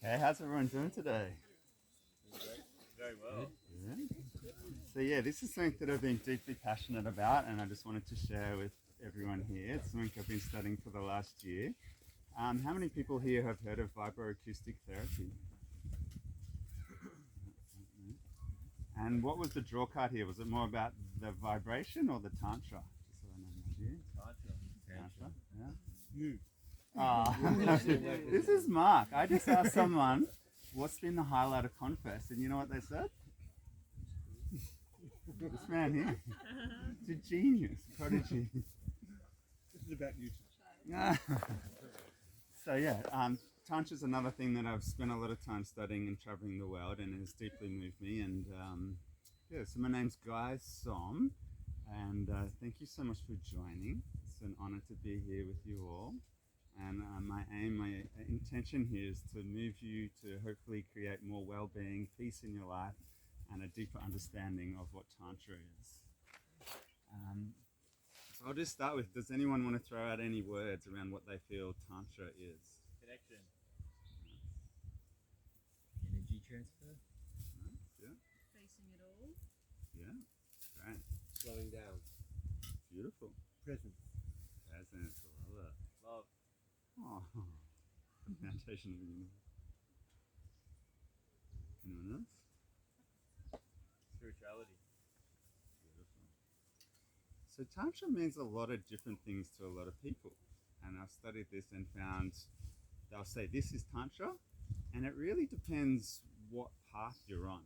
Hey, how's everyone doing today? Very well. Yeah. So yeah, this is something that I've been deeply passionate about, and I just wanted to share with everyone here. It's something I've been studying for the last year. How many people here have heard of vibroacoustic therapy? And what was the draw card here? Was it more about the vibration or the tantra? Just so I know my view. Tantra. Yeah. This is Mark. I just asked someone what's been the highlight of Confest, and you know what they said? This man here. It's a genius, prodigy. This is about you. So yeah, Tantra is another thing that I've spent a lot of time studying and traveling the world, and has deeply moved me. And yeah, so my name's Guy Sohm, and thank you so much for joining. It's an honor to be here with you all. And my intention here is to move you to hopefully create more well-being, peace in your life, and a deeper understanding of what Tantra is. So I'll just start with, does anyone want to throw out any words around what they feel Tantra is? Connection. Energy transfer. Yeah. Facing it all. Yeah. Great. Slowing down. Beautiful. Presence. Presence. I love that. Love. Oh, the foundation of the universe. Anyone else? Spirituality. Beautiful. So Tantra means a lot of different things to a lot of people. And I've studied this and found they'll say this is Tantra, and it really depends what path you're on.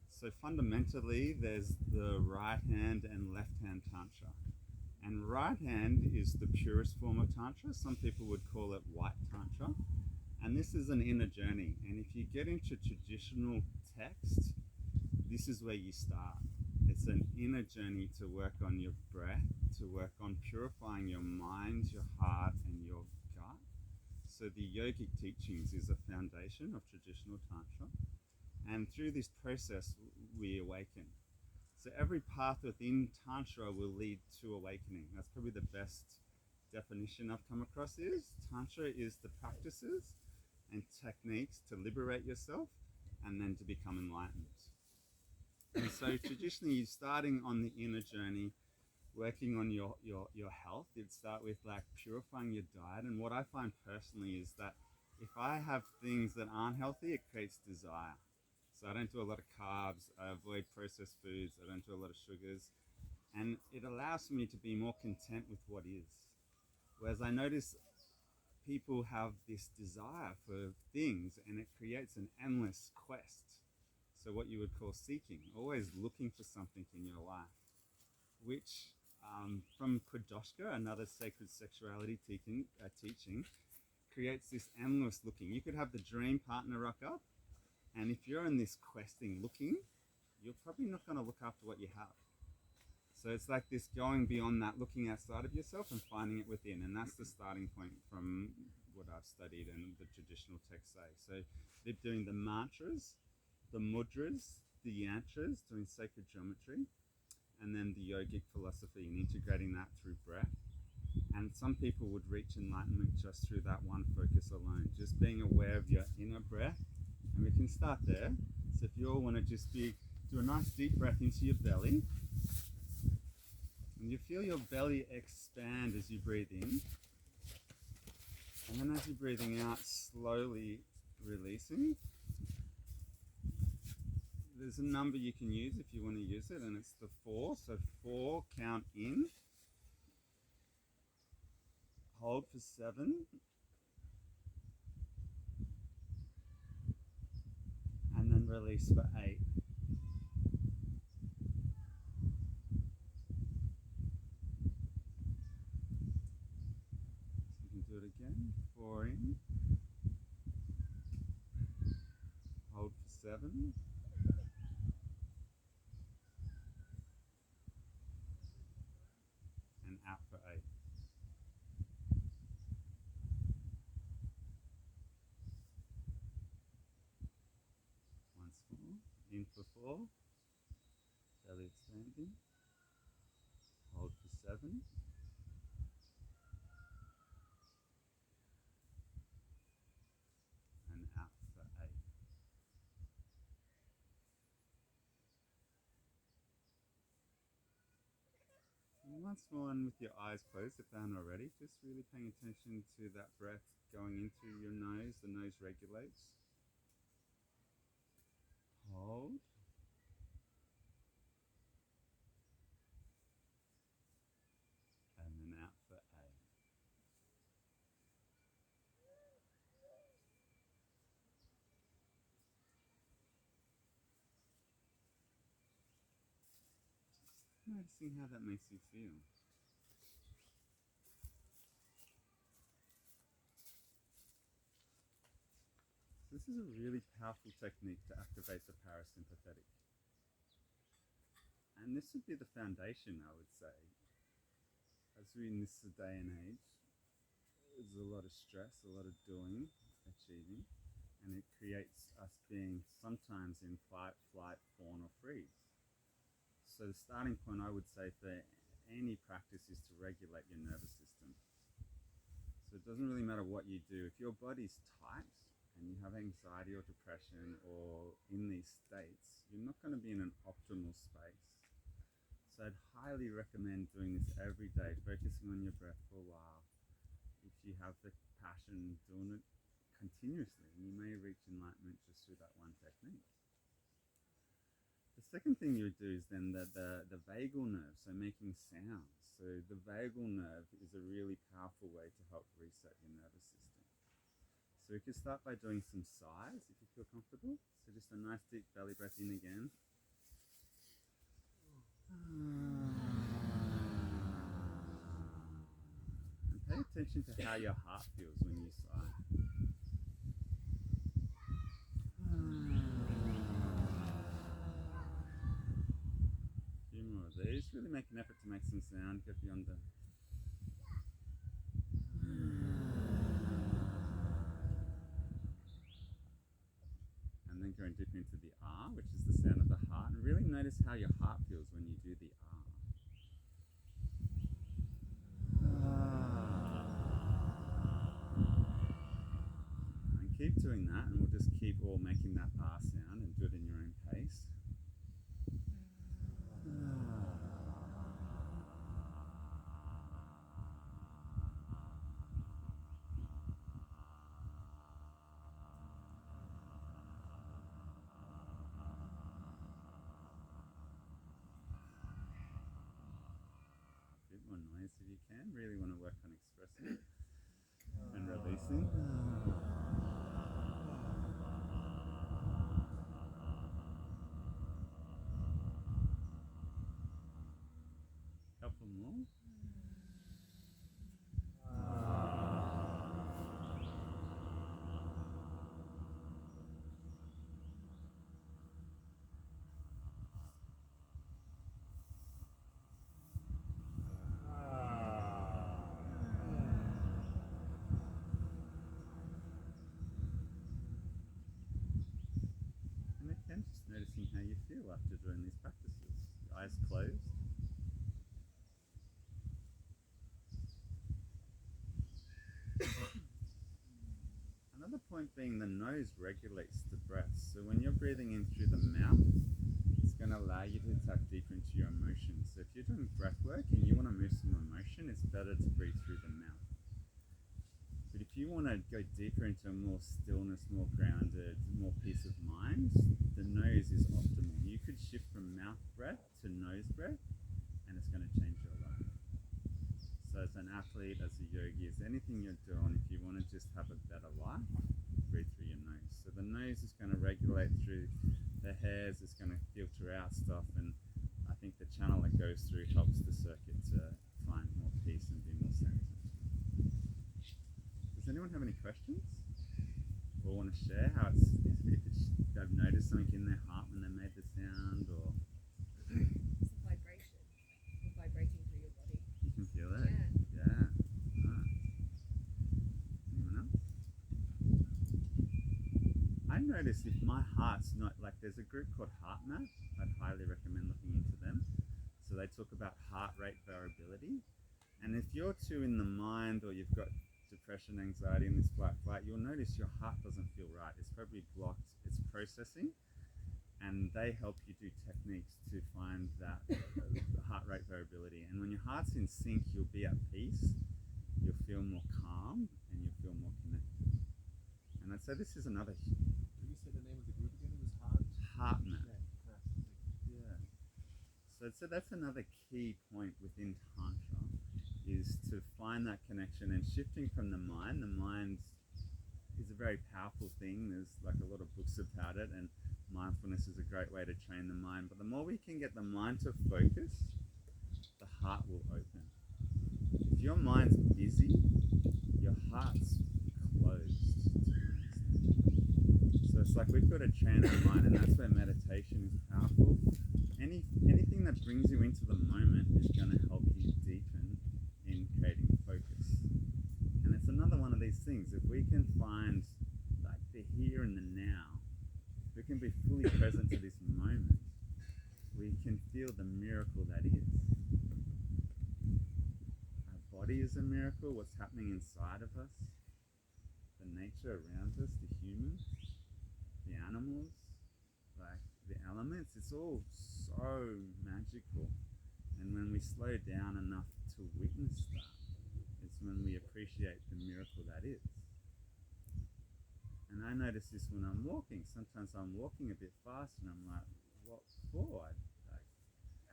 So fundamentally, there's the right hand and left hand Tantra. And right hand is the purest form of Tantra. Some people would call it White Tantra. And this is an inner journey. And if you get into traditional text, this is where you start. It's an inner journey to work on your breath, to work on purifying your mind, your heart, and your gut. So the yogic teachings is a foundation of traditional Tantra. And through this process, we awaken. So every path within Tantra will lead to awakening. That's probably the best definition I've come across is Tantra is the practices and techniques to liberate yourself and then to become enlightened. And so traditionally you're starting on the inner journey, working on your health. You'd start with like purifying your diet. And what I find personally is that if I have things that aren't healthy, it creates desire. So I don't do a lot of carbs, I avoid processed foods, I don't do a lot of sugars, and it allows me to be more content with what is. Whereas I notice people have this desire for things and it creates an endless quest. So what you would call seeking, always looking for something in your life, which from Pradoshka, another sacred sexuality teaching, creates this endless looking. You could have the dream partner rock up, and if you're in this questing looking, you're probably not going to look after what you have. So it's like this going beyond that, looking outside of yourself and finding it within. And that's the starting point from what I've studied and the traditional texts say. So they're doing the mantras, the mudras, the yantras, doing sacred geometry, and then the yogic philosophy and integrating that through breath. And some people would reach enlightenment just through that one focus alone, just being aware of your inner breath. And we can start there. So if you all want to just do a nice deep breath into your belly. And you feel your belly expand as you breathe in. And then as you're breathing out, slowly releasing. There's a number you can use if you want to use it, and it's the 4. So 4, count in. Hold for 7. And then release for 8. So you can do it again. 4 in. Hold for 7. And out for 8. Once more. In for 4. Belly expanding. Hold for 7. And out nice one with your eyes closed if they aren't already. Just really paying attention to that breath going into your nose. The nose regulates. Hold. And then out for 8. Noticing how that makes you feel. This is a really powerful technique to activate the parasympathetic. And this would be the foundation, I would say. As we're in this day and age, there's a lot of stress, a lot of doing, achieving, and it creates us being sometimes in fight, flight, fawn, or freeze. So the starting point, I would say, for any practice is to regulate your nervous system. So it doesn't really matter what you do. If your body's tight and you have anxiety or depression or in these states, you're not going to be in an optimal space. So I'd highly recommend doing this every day, focusing on your breath for a while. If you have the passion, doing it continuously, you may reach enlightenment just through that one technique. The second thing you would do is then the vagal nerve, so making sounds. So the vagal nerve is a really powerful way to help reset your nervous system. So we could start by doing some sighs if you feel comfortable. So just a nice deep belly breath in again. And pay attention to how your heart feels when you sigh. A few more of these. Really make an effort to make some sound. Go beyond the... And then going deep into the R, which is the sound of the heart. And really notice how your heart feels when you do the R. And keep doing that, and we'll just keep all making that R sound and do it in your own pace. More noise if you can. Really want to work on expressing and releasing. Couple more. And again, just noticing how you feel after doing these practices. Eyes closed. Another point being the nose regulates the breath. So when you're breathing in through the mouth, it's going to allow you to tap deeper into your emotions. So if you're doing breath work and you want to move some emotion, it's better to breathe through the mouth. But if you want to go deeper into more stillness, more grounded, more peace of mind, the nose is optimal. You could shift from mouth breath to nose breath, and it's going to change your life. So as an athlete, as a yogi, as anything you're doing, if you want to just have a better life, breathe through your nose. So the nose is going to regulate through the hairs, it's going to filter out stuff, and I think the channel it goes through helps the circuit to find more peace and be more centered. Does anyone have any questions? Or want to share how if they've noticed something in their heart when they made the sound, or... It's a vibration. It's vibrating through your body. You can feel it? Yeah. Yeah. Nice. Anyone else? I noticed if my heart's not, like there's a group called HeartMath, I'd highly recommend looking into them. So they talk about heart rate variability. And if you're too in the mind, or you've got depression, anxiety, and this flight, you'll notice your heart doesn't feel right. It's probably blocked, it's processing. and they help you do techniques to find that heart rate variability. And when your heart's in sync, you'll be at peace, you'll feel more calm, and you'll feel more connected. And I'd say this is another Can you say the name of the group again? It was Heart. heart map. Yeah. Yeah. So that's another key point within Tantra, is to find that connection and shifting from the mind. The mind is a very powerful thing. There's like a lot of books about it, and mindfulness is a great way to train the mind. But the more we can get the mind to focus, the heart will open. If your mind's busy, your heart's closed to an extent. So it's like we've got to train our mind, and that's where meditation is powerful. Anything that brings you into the moment is going to help you deepen in creating focus. And it's another one of these things. If we can find like the here and the now, if we can be fully present to this moment, we can feel the miracle that is. Our body is a miracle, what's happening inside of us, the nature around us, the humans, the animals, like the elements, it's all so magical. And when we slow down enough to witness that, it's when we appreciate the miracle that is. And I notice this when I'm walking. Sometimes I'm walking a bit fast and I'm like, what for?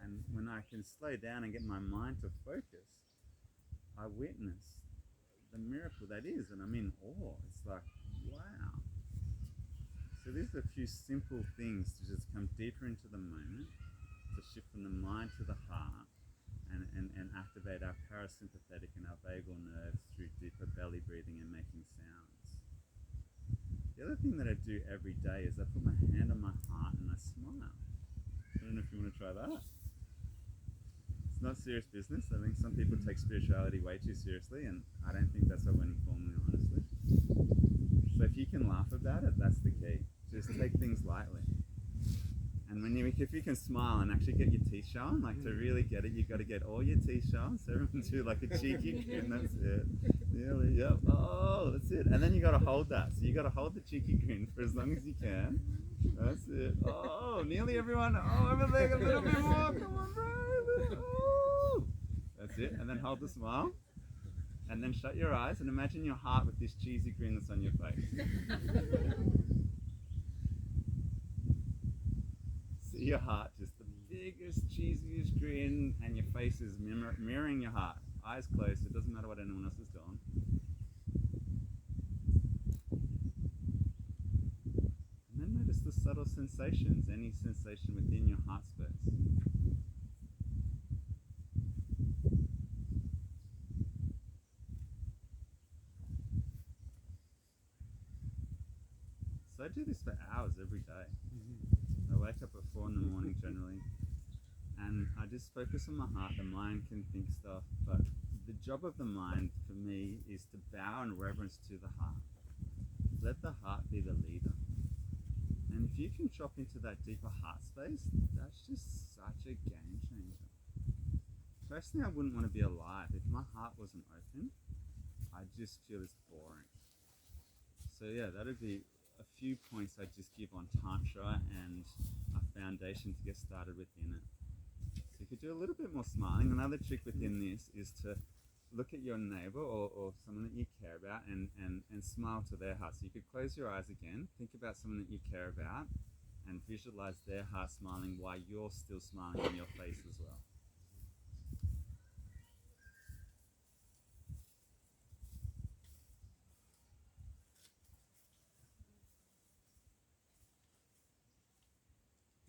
And when I can slow down and get my mind to focus, I witness the miracle that is, and I'm in awe. It's like, wow. So these are a few simple things to just come deeper into the moment, to shift from the mind to the heart, and activate our parasympathetic and our vagal nerves through deeper belly breathing and making sounds. The other thing that I do every day is I put my hand on my heart and I smile. I don't know if you want to try that. It's not serious business. I think some people take spirituality way too seriously, and I don't think that's what winning formula, honestly. So if you can laugh about it, that's the key. Just take things lightly. And if you can smile and actually get your teeth shown, like to really get it, you've got to get all your teeth shown. So everyone do like a cheeky grin, that's it. Nearly, yep. Oh, that's it. And then you got to hold that. So you got to hold the cheeky grin for as long as you can. That's it. Oh, nearly everyone. Oh, everything a little bit more. Come on, bro. Oh. That's it. And then hold the smile. And then shut your eyes and imagine your heart with this cheesy grin that's on your face. See your heart, just the biggest, cheesiest grin, and your face is mirroring your heart. Eyes closed, it doesn't matter what anyone else is doing. And then notice the subtle sensations, any sensation within your heart space. So I do this for hours every day. I wake up at 4 in the morning generally, and I just focus on my heart. The mind can think stuff, but the job of the mind for me is to bow in reverence to the heart. Let the heart be the leader. And if you can drop into that deeper heart space, that's just such a game changer. Personally, I wouldn't want to be alive. If my heart wasn't open, I'd just feel it's boring. So yeah, that'd be a few points I'd just give on Tantra and a foundation to get started within it. So you could do a little bit more smiling. Another trick within this is to look at your neighbor or someone that you care about and smile to their heart. So you could close your eyes again, think about someone that you care about, and visualize their heart smiling while you're still smiling on your face as well.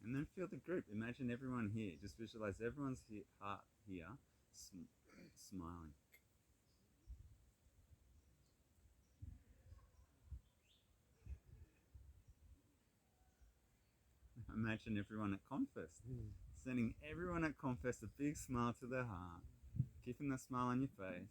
And then feel the group. Imagine everyone here. Just visualize everyone's heart here, smiling. Imagine everyone at Confest. Sending everyone at Confest a big smile to their heart. Keeping that smile on your face.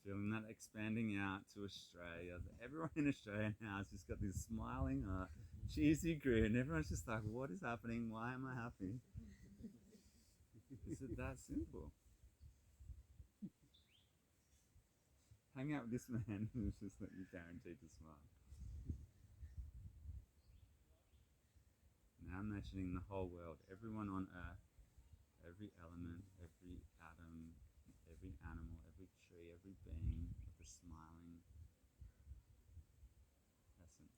Feeling that expanding out to Australia. Everyone in Australia now has just got this smiling heart, cheesy grin. Everyone's just like, what is happening? Why am I happy? Is it that simple? hang out with this man who's just like you guaranteed to smile. Now imagining the whole world, everyone on earth, every element, every atom, every animal, every tree, every being with a smiling essence.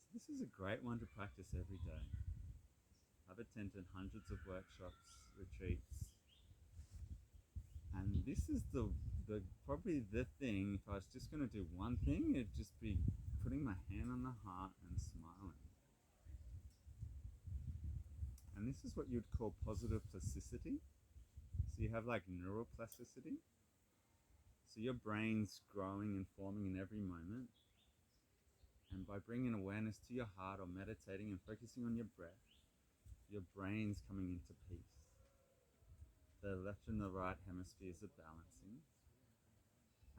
So this is a great one to practice every day. I've attended hundreds of workshops, retreats, and this is the probably the thing. If I was just going to do one thing, it'd just be putting my hand on the heart and smiling. And this is what you'd call positive plasticity. So you have like neuroplasticity. So your brain's growing and forming in every moment. And by bringing awareness to your heart or meditating and focusing on your breath, your brain's coming into peace. The left and the right hemispheres are balancing.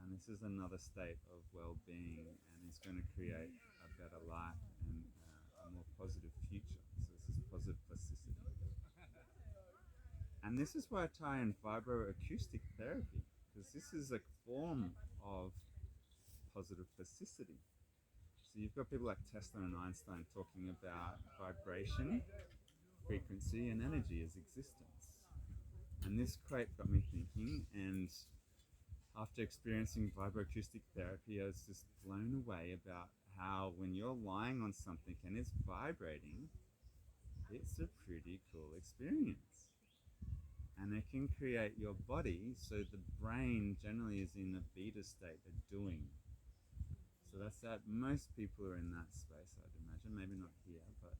And this is another state of well-being and is going to create a better life and a more positive future. So this is positive plasticity. And this is why I tie in vibroacoustic therapy, because this is a form of positive plasticity. So you've got people like Tesla and Einstein talking about vibration, frequency, and energy as existence. And this quote got me thinking, and after experiencing vibroacoustic therapy, I was just blown away about how when you're lying on something and it's vibrating, it's a pretty cool experience. And it can create your body, so the brain generally is in a beta state of doing. So that's that. Most people are in that space, I'd imagine. Maybe not here, but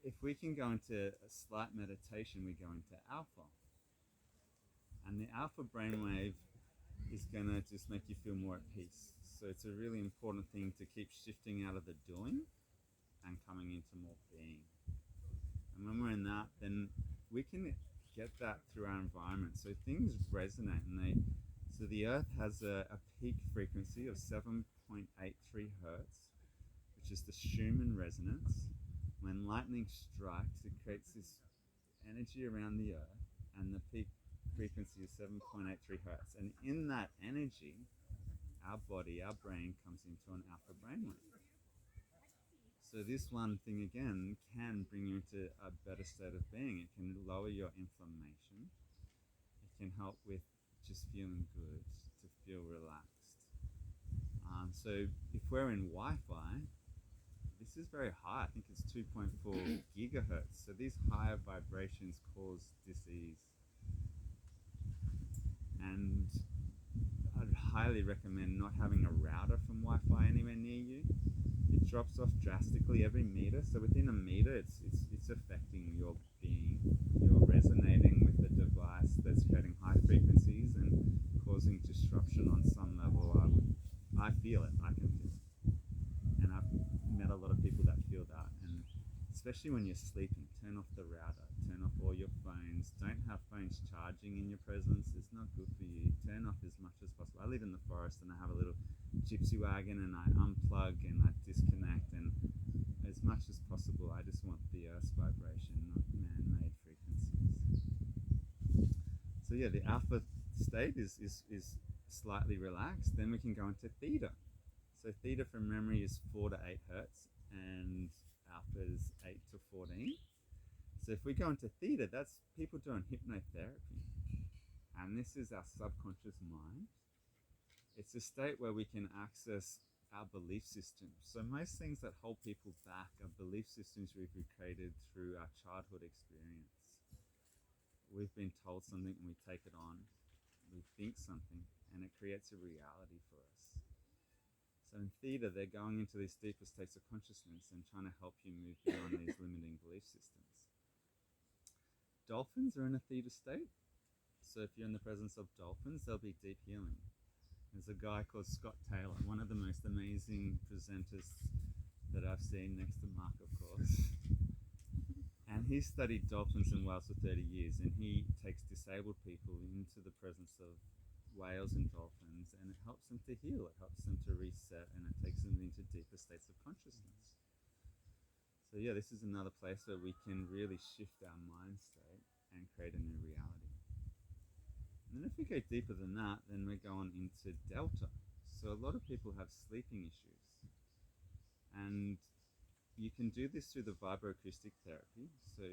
if we can go into a slight meditation, we go into alpha. And the alpha brainwave is going to just make you feel more at peace. So it's a really important thing to keep shifting out of the doing and coming into more being. And when we're in that, then we can get that through our environment. So things resonate, and so the earth has a peak frequency of 7.83 hertz, which is the Schumann resonance. When lightning strikes, it creates this energy around the earth, and the peak frequency is 7.83 hertz. And in that energy, our body, our brain comes into an alpha brainwave. So this one thing again can bring you into a better state of being. It can lower your inflammation. It can help with just feeling good, to feel relaxed. So if we're in Wi-Fi, this is very high. I think it's 2.4 gigahertz. So these higher vibrations cause dis-ease. And I'd highly recommend not having a router from Wi-Fi anywhere near you. It drops off drastically every meter. So within a meter, it's affecting your being. You're resonating with the device that's creating high frequencies and causing disruption on some level. I feel it. I can feel it. And I've met a lot of people that feel that. And especially when you're sleeping, turn off the router, turn off all your phones. Don't have phones charging in your presence. It's not good for you. Turn off as much as possible. I live in the forest and I have a little gypsy wagon, and I unplug and I disconnect, and as much as possible I just want the earth's vibration, not man-made frequencies. So yeah, the alpha state is slightly relaxed. Then we can go into theta. So theta from memory is 4 to 8 hertz, and alpha is 8 to 14. So if we go into theta, that's people doing hypnotherapy, and this is our subconscious mind. It's a state where we can access our belief systems. So most things that hold people back are belief systems we've created through our childhood experience. We've been told something and we take it on. We think something and it creates a reality for us. So in theta, they're going into these deeper states of consciousness and trying to help you move beyond these limiting belief systems. Dolphins are in a theta state. So if you're in the presence of dolphins, there'll be deep healing. There's a guy called Scott Taylor, one of the most amazing presenters that I've seen, next to Mark, of course. And he studied dolphins and whales for 30 years, and he takes disabled people into the presence of whales and dolphins, and it helps them to heal, it helps them to reset, and it takes them into deeper states of consciousness. So yeah, this is another place where we can really shift our mind state and create a new reality. And then if we go deeper than that, then we're going into delta. So a lot of people have sleeping issues, and you can do this through the vibroacoustic therapy. So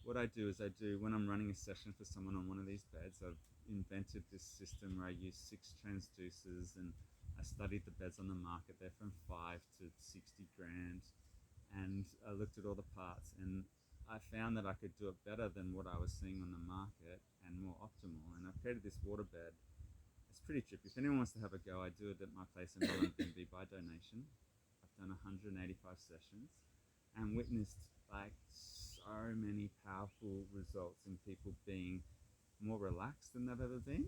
what I do is when I'm running a session for someone on one of these beds, I've invented this system where I use 6 transducers, and I studied the beds on the market. They're from 5 to 60 grand, and I looked at all the parts, and I found that I could do it better than what I was seeing on the market and more optimal. And I've created this water bed. It's pretty trippy. If anyone wants to have a go, I do it at my place in Melbourne by donation. I've done 185 sessions and witnessed like so many powerful results in people being more relaxed than they've ever been,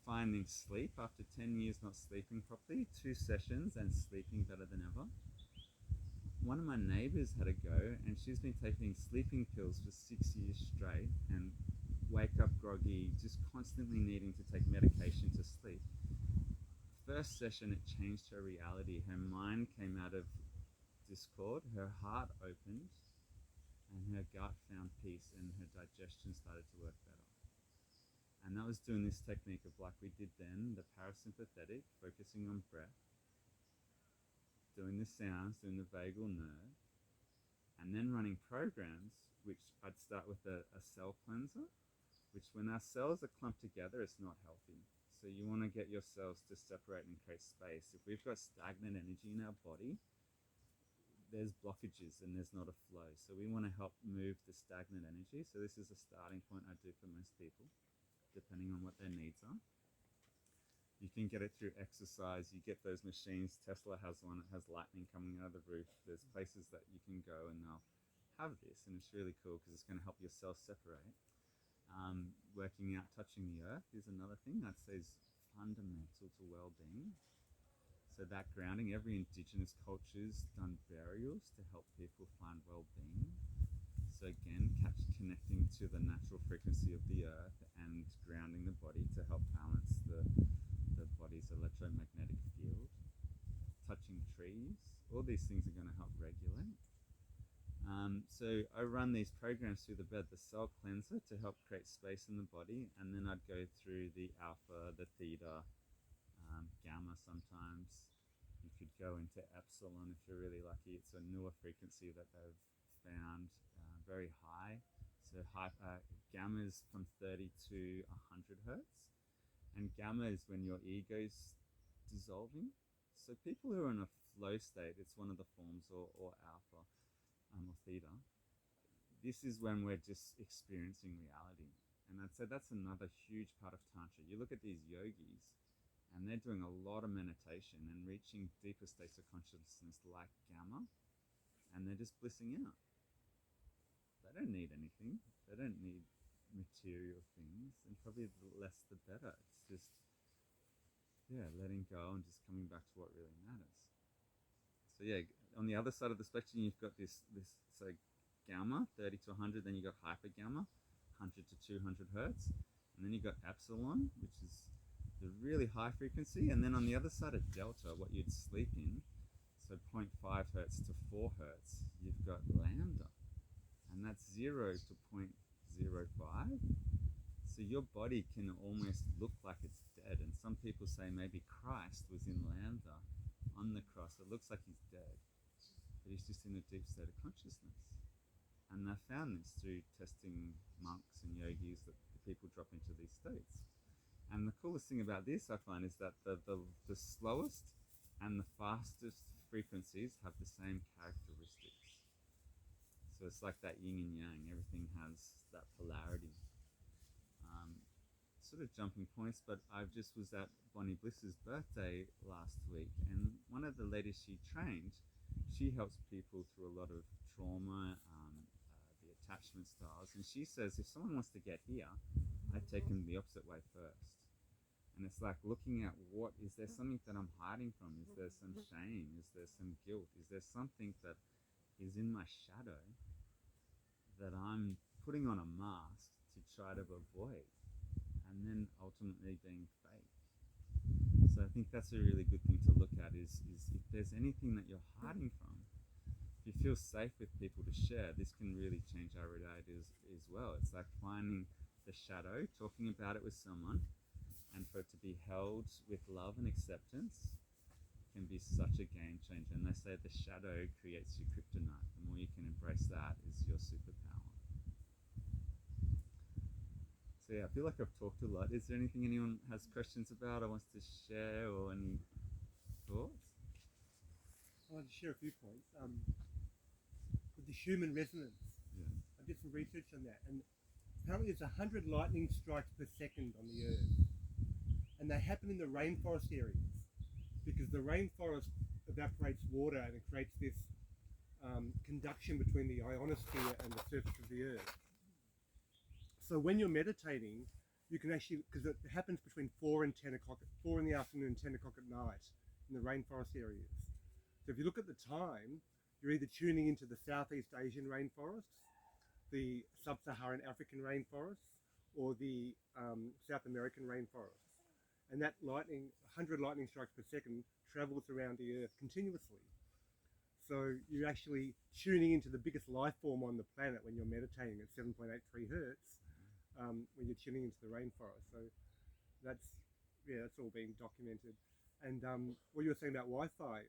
finding sleep after 10 years not sleeping properly, 2 sessions and sleeping better than ever. One of my neighbours had a go, and she's been taking sleeping pills for 6 years straight and wake up groggy, just constantly needing to take medication to sleep. First session, it changed her reality. Her mind came out of discord, her heart opened, and her gut found peace, and her digestion started to work better. And that was doing this technique of like we did then, the parasympathetic, focusing on breath, doing the sounds, doing the vagal nerve, and then running programs, which I'd start with a cell cleanser, which when our cells are clumped together, it's not healthy. So you want to get your cells to separate and create space. If we've got stagnant energy in our body, there's blockages and there's not a flow. So we want to help move the stagnant energy. So this is a starting point I do for most people, depending on what their needs are. You can get it through exercise. You get those machines. Tesla has one. It has lightning coming out of the roof. There's places that you can go and they'll have this, and it's really cool because it's going to help your cells separate. Working out, touching the earth is another thing I'd say is fundamental to well-being. So that grounding, every indigenous culture's done burials to help people find well-being. So again, connecting to the natural frequency of the earth and grounding the body to help balance the body's electromagnetic field. Touching trees, all these things are going to help regulate. So I run these programs through the bed, the cell cleanser to help create space in the body, and then I'd go through the alpha, the theta, gamma sometimes. You could go into epsilon if you're really lucky. It's a newer frequency that they've found very high. So gamma is from 30 to 100 hertz, and gamma is when your ego's dissolving. So people who are in a flow state, it's one of the forms, or alpha or theta. This is when we're just experiencing reality. And I'd say that's another huge part of Tantra. You look at these yogis, and they're doing a lot of meditation and reaching deeper states of consciousness like gamma, and they're just blissing out. They don't need anything. They don't need material things, and probably the less the better. It's just, letting go and just coming back to what really matters. So on the other side of the spectrum, you've got this so gamma, 30 to 100, then you've got hyper gamma, 100 to 200 hertz, and then you've got epsilon, which is the really high frequency, and then on the other side of delta, what you'd sleep in, so 0.5 hertz to 4 hertz, you've got lambda, and that's 0 to 0.05. So your body can almost look like it's dead, and some people say maybe Christ was in lambda on the cross. It looks like he's dead, but he's just in a deep state of consciousness. And they found this through testing monks and yogis, that the people drop into these states. And the coolest thing about this, I find, is that the slowest and the fastest frequencies have the same characteristics. So it's like that yin and yang. Everything has that polarity. Sort of jumping points, but I just was at Bonnie Bliss's birthday last week, and one of the ladies she trained, she helps people through a lot of trauma, the attachment styles, and she says if someone wants to get here, I take them the opposite way first. And it's like looking at is there something that I'm hiding from? Is there some shame? Is there some guilt? Is there something that is in my shadow I'm putting on a mask to try to avoid, and then ultimately being fake. So I think that's a really good thing to look at is if there's anything that you're hiding from, if you feel safe with people to share, this can really change our reality as well. It's like finding the shadow, talking about it with someone, and for it to be held with love and acceptance can be such a game changer. And they say the shadow creates your kryptonite. The more you can embrace that is your superpower. So yeah, I feel like I've talked a lot. Is there anything anyone has questions about or wants to share, or any thoughts? I want to share a few points. With the human resonance, Yeah. I did some research on that, and apparently there's 100 lightning strikes per second on the Earth, and they happen in the rainforest areas because the rainforest evaporates water and it creates this conduction between the ionosphere and the surface of the Earth. So when you're meditating, you can actually, because it happens between 4 and 10 o'clock, 4 in the afternoon and 10 o'clock at night in the rainforest areas. So if you look at the time, you're either tuning into the Southeast Asian rainforests, the Sub-Saharan African rainforests, or the South American rainforests. And that lightning, 100 lightning strikes per second, travels around the Earth continuously. So you're actually tuning into the biggest life form on the planet when you're meditating at 7.83 hertz, when you're tuning into the rainforest. So that's all being documented. And what you were saying about Wi-Fi,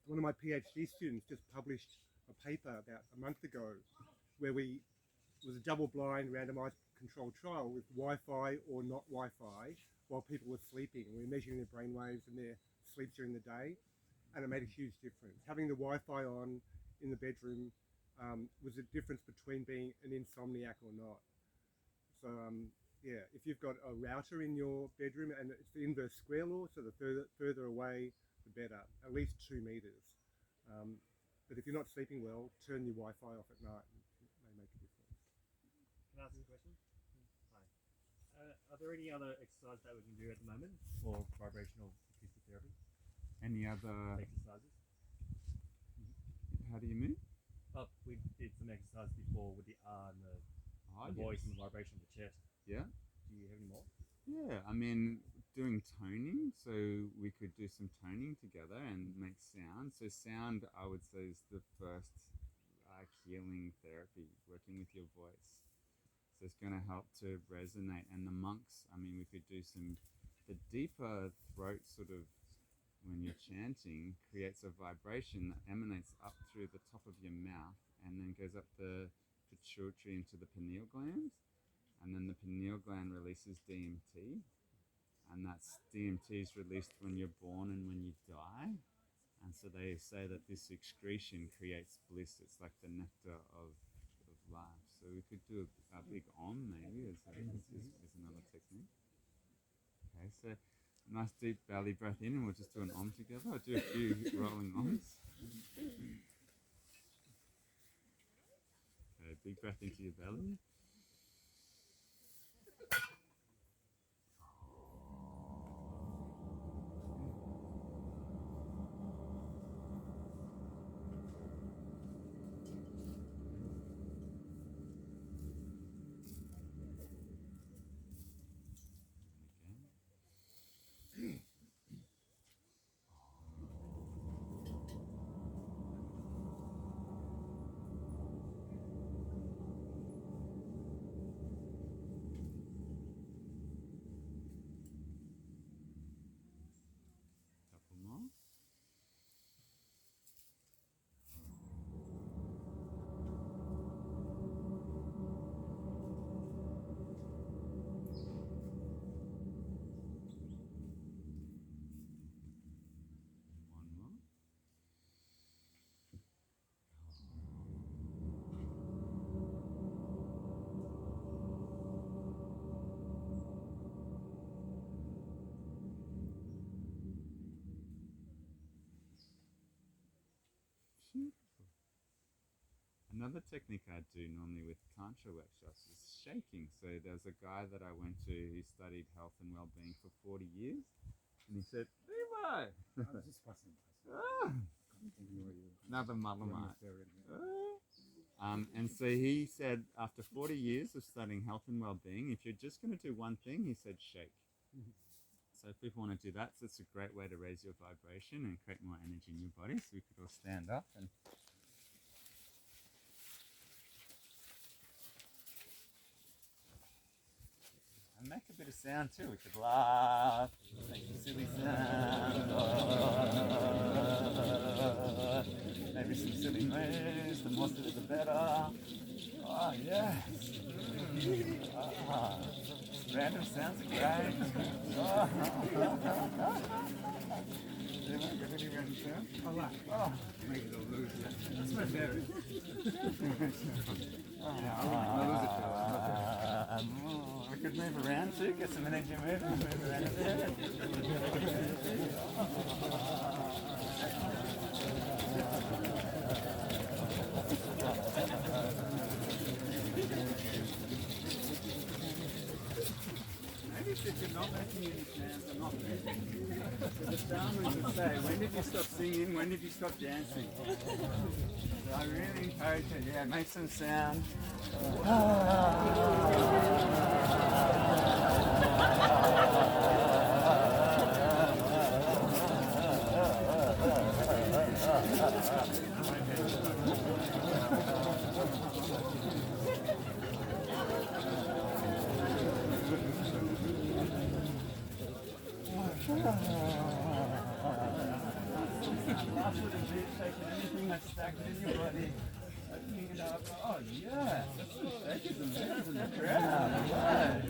one of my PhD students just published a paper about a month ago where it was a double-blind randomized controlled trial with Wi-Fi or not Wi-Fi while people were sleeping. We were measuring their brain waves and their sleep during the day, and it made a huge difference. Having the Wi-Fi on in the bedroom was a difference between being an insomniac or not. So yeah, if you've got a router in your bedroom, and it's the inverse square law, so the further away the better, at least 2 meters. But if you're not sleeping well, turn your Wi-Fi off at night. It may make a difference. Can I ask a question? Hi. Are there any other exercises that we can do at the moment for vibrational acoustic therapy? Any other? Exercises? How do you move? Oh, we did some exercise before with the R and the voice and the vibration of the chest. Yeah. Do you have any more? Yeah, I mean, doing toning, so we could do some toning together and make sound. So sound, I would say, is the first healing therapy, working with your voice. So it's going to help to resonate. And the monks, I mean, we could do the deeper throat sort of, when you're chanting, creates a vibration that emanates up through the top of your mouth and then goes up the pituitary into the pineal gland. And then the pineal gland releases DMT, and that's DMT is released when you're born and when you die. And so they say that this excretion creates bliss. It's like the nectar of life. So we could do a big om maybe as another technique. Okay, so nice deep belly breath in, and we'll just do an om together. I'll do a few rolling oms. Okay, big breath into your belly. Couple more. One more. Beautiful. Another technique I do normally with Tantra workshops is shaking. So there's a guy that I went to who studied health and well-being for 40 years, and he said, Levi! I was just passing by. Ah, Continue where you another Malamite. there in here. And so he said, after 40 years of studying health and well-being, if you're just going to do one thing, he said shake. So if people want to do that, so it's a great way to raise your vibration and create more energy in your body. So we could all stand up and make a bit of sound too. We could laugh, make a silly sound, maybe some silly moves. The more silly, the better. Oh yeah. Random sounds are great. Anyone got any random sounds? I like it. Oh, make it all loose. That's my favorite. We could move around too, get some energy moving, move around a bit. Maybe if you're not making any sounds or not moving, so the shaman would say, when did you stop singing, when did you stop dancing? So I really encourage it, yeah, make some sound. Last with a bit, shaking anything that's stagnant in your body. Opening it up. Oh yeah, that's some shakers and movers in the crowd. Right.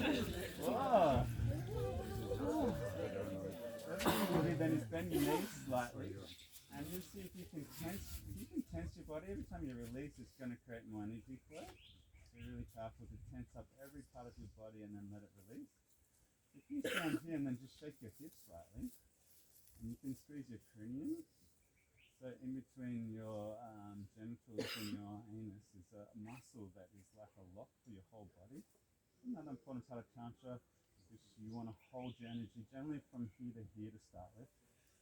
Whoa. Everybody then is bend your knees slightly and just see if you can tense. You can tense your body every time you release. It's going to create more energy flow. So really powerful to tense up every part of your body and then let it release. If you stand here and then just shake your hips slightly, and you can squeeze your cranium. So in between your genitals and your anus is a muscle that is like a lock for your whole body. Another important part of Tantra is you want to hold your energy generally from here to start with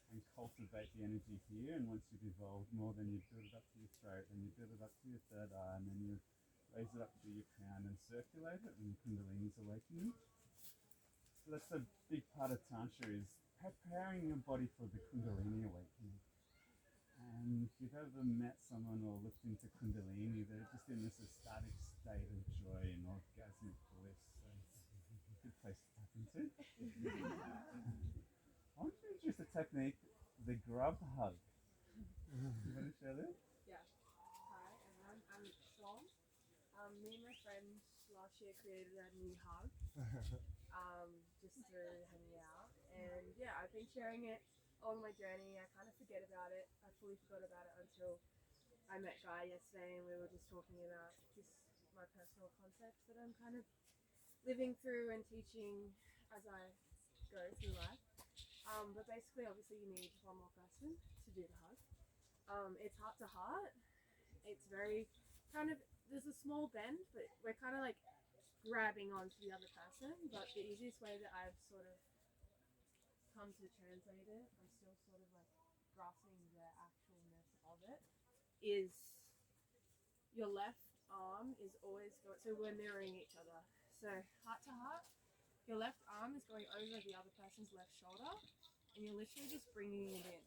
and cultivate the energy here, and once you've evolved more, then you build it up to your throat, then you build it up to your third eye, and then you raise it up to your crown and circulate it when your Kundalini is awakening. So that's a big part of Tantra, is preparing your body for the Kundalini awakening. And if you've ever met someone or looked into Kundalini, they're just in this ecstatic state of joy and orgasmic bliss. So it's a good place to tap into. I want to introduce a technique, the grub hug. You want to share this? Yeah. Hi, everyone. I'm Sohm. Me and my friend last year created a new hug, just through hanging out. And yeah, I've been sharing it along my journey. I kind of forget about it. I fully forgot about it until I met Guy yesterday, and we were just talking about just my personal concepts that I'm kind of living through and teaching as I go through life. But basically, obviously, you need one more person to do the hug. It's heart to heart. It's very kind of, there's a small bend, but we're kind of like grabbing onto the other person. But the easiest way that I've sort of come to translate it, I'm still sort of like grasping the actualness of it, is your left arm is always going, so we're mirroring each other. So heart to heart, your left arm is going over the other person's left shoulder, and you're literally just bringing it in.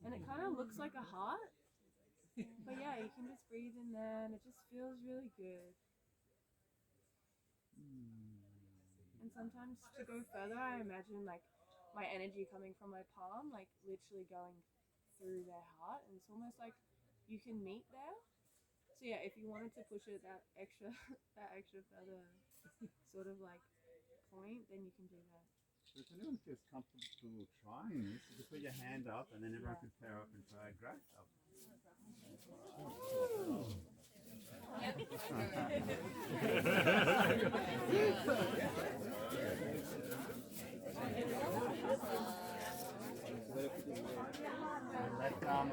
And it kind of looks like a heart, but yeah, you can just breathe in there, and it just feels really good. And sometimes to go further, I imagine like my energy coming from my palm, like literally going through their heart, and it's almost like you can meet there. So yeah, if you wanted to push it that extra further sort of like point, then you can do that. So if anyone feels comfortable trying this, you could put your hand up and then everyone could pair up and try a grab up. Left arm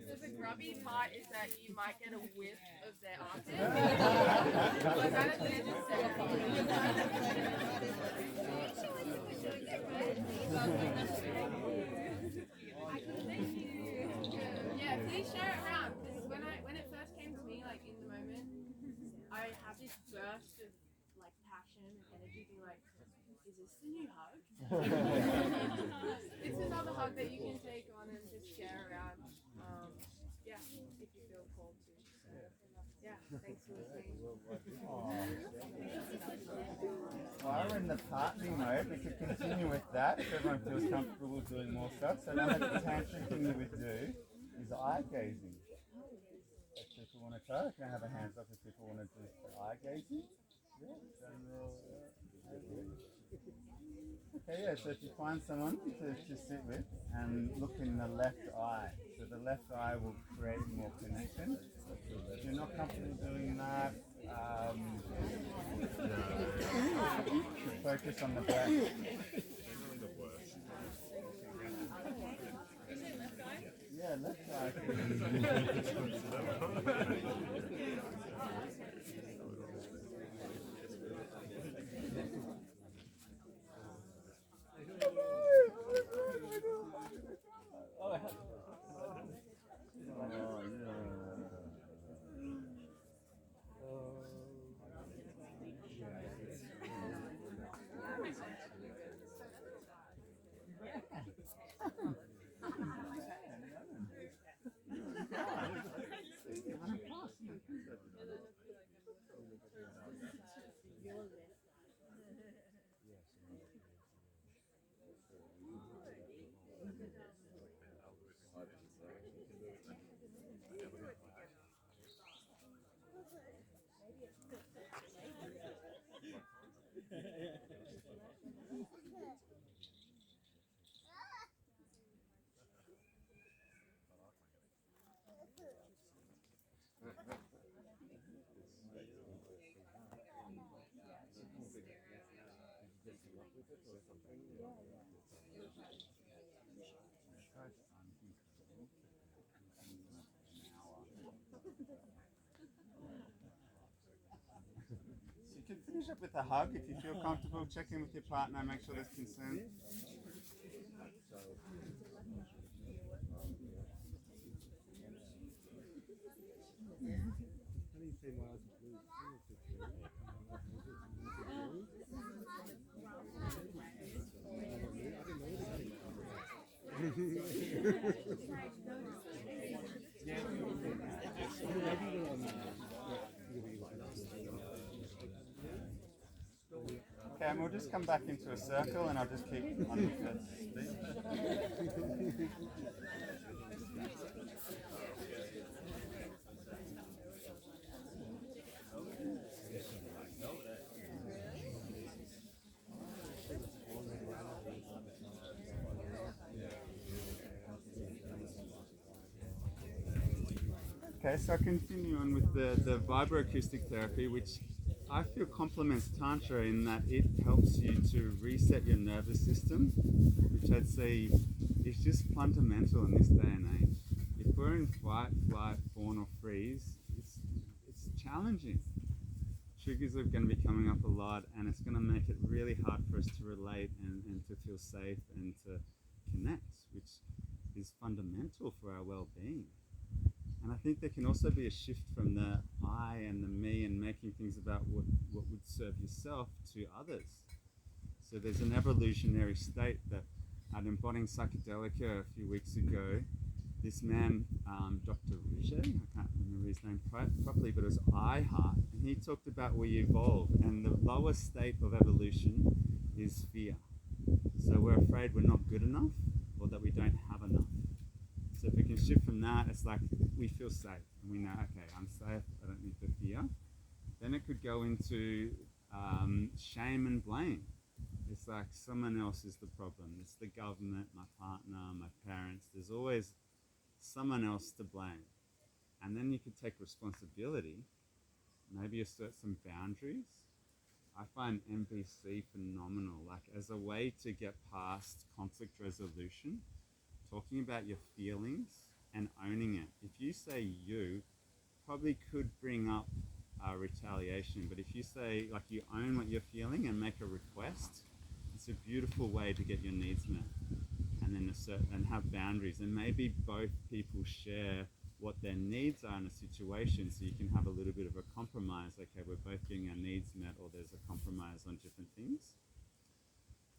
There's a grubby part is that you might get a whiff of their armpit. But that is it, just yeah, please share it around because when it first came to me, like in the moment, I had this burst of like passion and energy, being like, "Is this the new hug?" It's another hug that you can take on and just share around. Yeah, if you feel called to. So, yeah, thanks for listening. While we're in the partnering mode, we could continue with that if everyone feels comfortable doing more stuff. So another tantric thing you would do is eye gazing. If people want to try, they can have a hands up if people want to do eye gazing. Yeah, general. Okay, yeah, so if you find someone to sit with and look in the left eye, so the left eye will create more connection. If you're not comfortable doing that, focus on the back. Yeah, left eye. You can finish up with a hug if you feel comfortable. Check in with your partner, make sure there's consent. Okay, and we'll just come back into a circle and I'll just keep on with the speech. Okay, so I continue on with the vibroacoustic therapy, which I feel complements Tantra in that it helps you to reset your nervous system, which I'd say is just fundamental in this day and age. If we're in fight, flight, fawn or freeze, it's challenging. Triggers are going to be coming up a lot and it's going to make it really hard for us to relate and to feel safe and to connect, which is fundamental for our well-being. And I think there can also be a shift from the I and the me and making things about what would serve yourself to others. So there's an evolutionary state that at Embodying Psychedelica a few weeks ago, this man, Dr. Rouget, I can't remember his name properly, but it was I Heart, and he talked about we evolve, and the lowest state of evolution is fear. So we're afraid we're not good enough, or that we don't have enough. So if we can shift from that, it's like we feel safe, and we know, okay, I'm safe, I don't need to fear. Then it could go into shame and blame. It's like someone else is the problem. It's the government, my partner, my parents. There's always someone else to blame. And then you could take responsibility, maybe assert some boundaries. I find MBC phenomenal, like as a way to get past conflict resolution, talking about your feelings and owning it. If you say you, probably could bring up retaliation, but if you say, like, you own what you're feeling and make a request, it's a beautiful way to get your needs met. And then and have boundaries, and maybe both people share what their needs are in a situation, so you can have a little bit of a compromise. Okay, we're both getting our needs met, or there's a compromise on different things.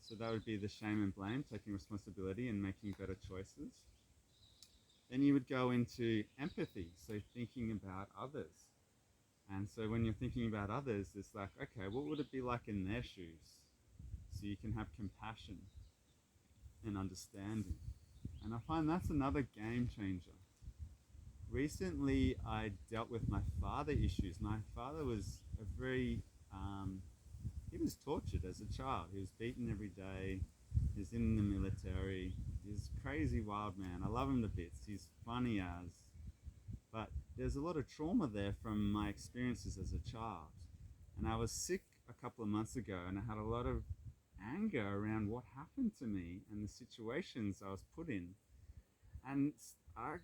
So that would be the shame and blame, taking responsibility and making better choices. Then you would go into empathy, so thinking about others. And so when you're thinking about others, it's like, okay, what would it be like in their shoes? So you can have compassion and understanding. And I find that's another game changer. Recently, I dealt with my father issues. My father was he was tortured as a child. He was beaten every day. He was in the military. He's a crazy wild man. I love him to bits. He's funny as. But there's a lot of trauma there from my experiences as a child. And I was sick a couple of months ago, and I had a lot of anger around what happened to me and the situations I was put in. And I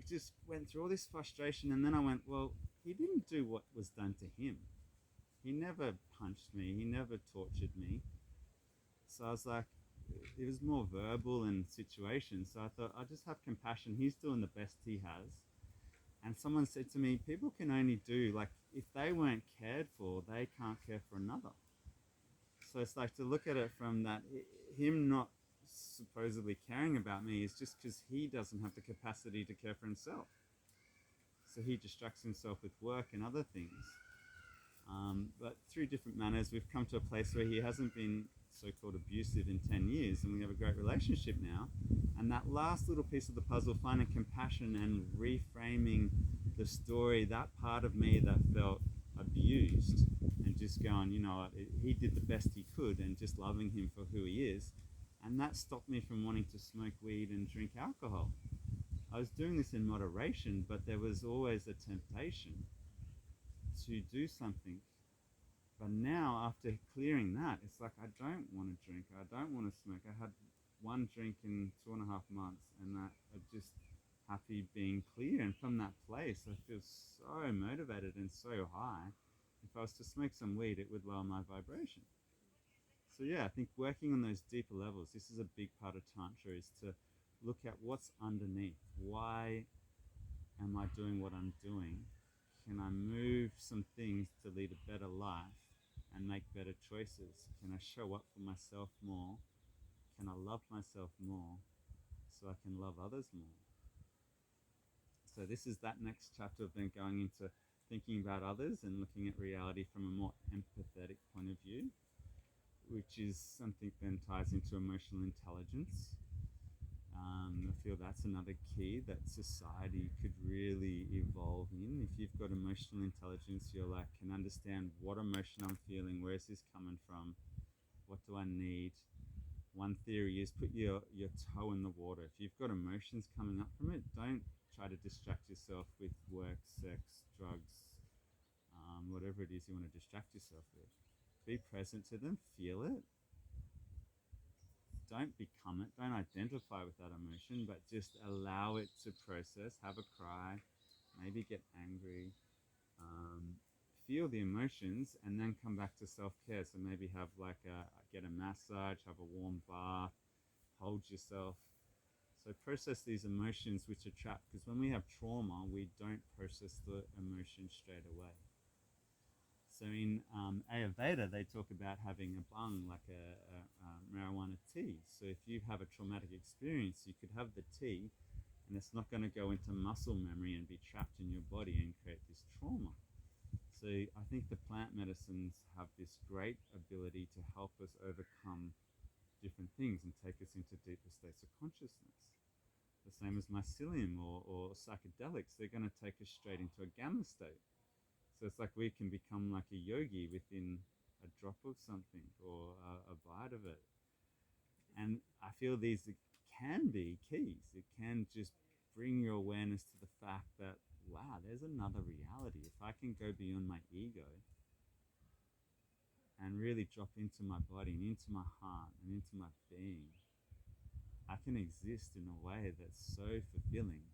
just went through all this frustration, and then I went, well, he didn't do what was done to him. He never punched me. He never tortured me. So I was like, it was more verbal and situations. So I thought, I'll just have compassion. He's doing the best he has. And someone said to me, people can only do, like, if they weren't cared for, they can't care for another. So it's like to look at it from that, him not supposedly caring about me is just because he doesn't have the capacity to care for himself. So he distracts himself with work and other things. But through different manners, we've come to a place where he hasn't been so-called abusive in 10 years, and we have a great relationship now. And that last little piece of the puzzle, finding compassion and reframing the story, that part of me that felt abused, and just going, you know, he did the best he could, and just loving him for who he is. And that stopped me from wanting to smoke weed and drink alcohol. I was doing this in moderation, but there was always a temptation to do something. But now, after clearing that, it's like, I don't want to drink, I don't want to smoke. I had one drink in 2.5 months, and I'm just happy being clear. And from that place, I feel so motivated and so high. If I was to smoke some weed, it would lower my vibration. So yeah, I think working on those deeper levels, this is a big part of Tantra, is to look at what's underneath. Why am I doing what I'm doing? Can I move some things to lead a better life and make better choices? Can I show up for myself more? Can I love myself more so I can love others more? So this is that next chapter of then going into thinking about others and looking at reality from a more empathetic point of view, which is something then ties into emotional intelligence. I feel that's another key that society could really evolve in. If you've got emotional intelligence, you're like, can understand what emotion I'm feeling, where is this coming from, what do I need. One theory is put your toe in the water. If you've got emotions coming up from it, don't try to distract yourself with work, sex, drugs, whatever it is you want to distract yourself with. Be present to them, feel it. Don't become it, don't identify with that emotion, but just allow it to process, have a cry, maybe get angry, feel the emotions, and then come back to self-care. So maybe have get a massage, have a warm bath, hold yourself. So process these emotions which are trapped, because when we have trauma, we don't process the emotion straight away. So in Ayurveda, they talk about having a bhang, like a marijuana tea. So if you have a traumatic experience, you could have the tea, and it's not going to go into muscle memory and be trapped in your body and create this trauma. So I think the plant medicines have this great ability to help us overcome different things and take us into deeper states of consciousness. The same as mycelium or psychedelics, they're going to take us straight into a gamma state. So it's like we can become like a yogi within a drop of something, or a bite of it. And I feel these can be keys. It can just bring your awareness to the fact that, wow, there's another reality. If I can go beyond my ego and really drop into my body and into my heart and into my being, I can exist in a way that's so fulfilling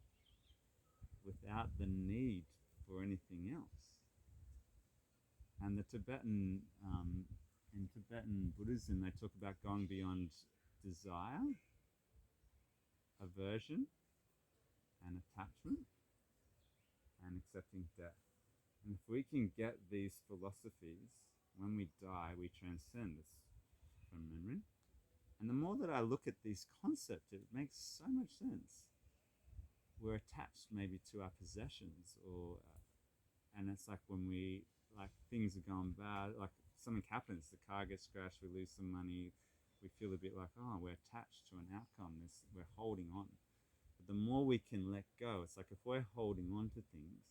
without the need for anything else. And the Tibetan, in Tibetan Buddhism, they talk about going beyond desire, aversion, and attachment, and accepting death. And if we can get these philosophies, when we die, we transcend this from memory. And the more that I look at these concepts, it makes so much sense. We're attached maybe to our possessions, or and it's like when we, like, things are going bad, like something happens, the car gets scratched, we lose some money, we feel a bit like, oh, we're attached to an outcome, we're holding on. But the more we can let go, it's like if we're holding on to things,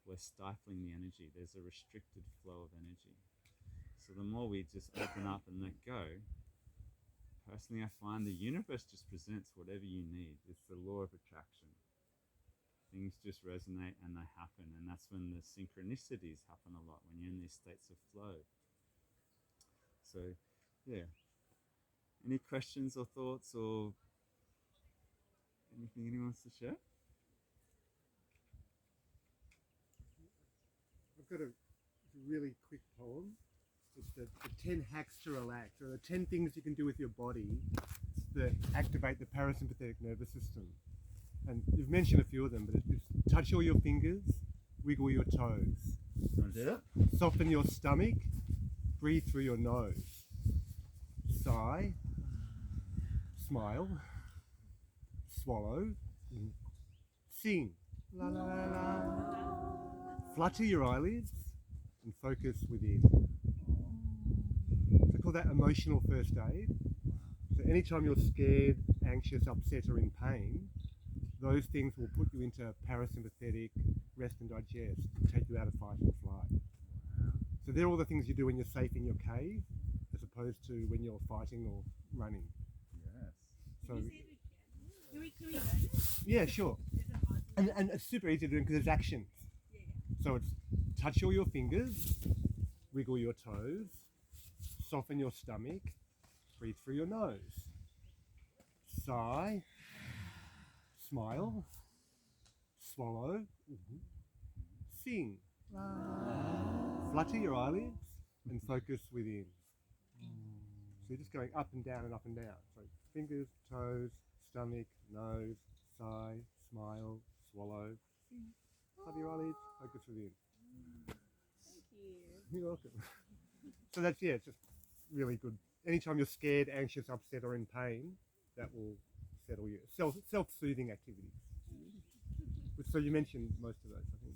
we're stifling the energy. There's a restricted flow of energy. So the more we just open up and let go, personally I find the universe just presents whatever you need. It's the law of attraction. Things just resonate and they happen, and that's when the synchronicities happen a lot, when you're in these states of flow. So yeah, any questions or thoughts or anything anyone wants to share? I've got a really quick poem. It's the 10 hacks to relax, or the 10 things you can do with your body that activate the parasympathetic nervous system. And you've mentioned a few of them, but it's touch all your fingers, wiggle your toes. You want to do that? Soften your stomach, breathe through your nose. Sigh, smile, swallow, sing. La la la la. Flutter your eyelids and focus within. So I call that emotional first aid. So anytime you're scared, anxious, upset or in pain, those things will put you into parasympathetic rest and digest, take you out of fight and flight. So they're all the things you do when you're safe in your cave, as opposed to when you're fighting or running. Yes. So Can we learn it? yeah, sure. Is it hard to And it's super easy to do because there's actions. Yeah. So it's touch all your fingers, wiggle your toes, soften your stomach, breathe through your nose, sigh, smile, swallow, sing, flutter your eyelids and focus within. So you're just going up and down and up and down. So fingers, toes, stomach, nose, sigh, smile, swallow, flutter your eyelids, focus within. Thank you. You're welcome. So that's, yeah, it's just really good. Anytime you're scared, anxious, upset or in pain, that will settle you. Self-soothing activities. So you mentioned most of those, I think.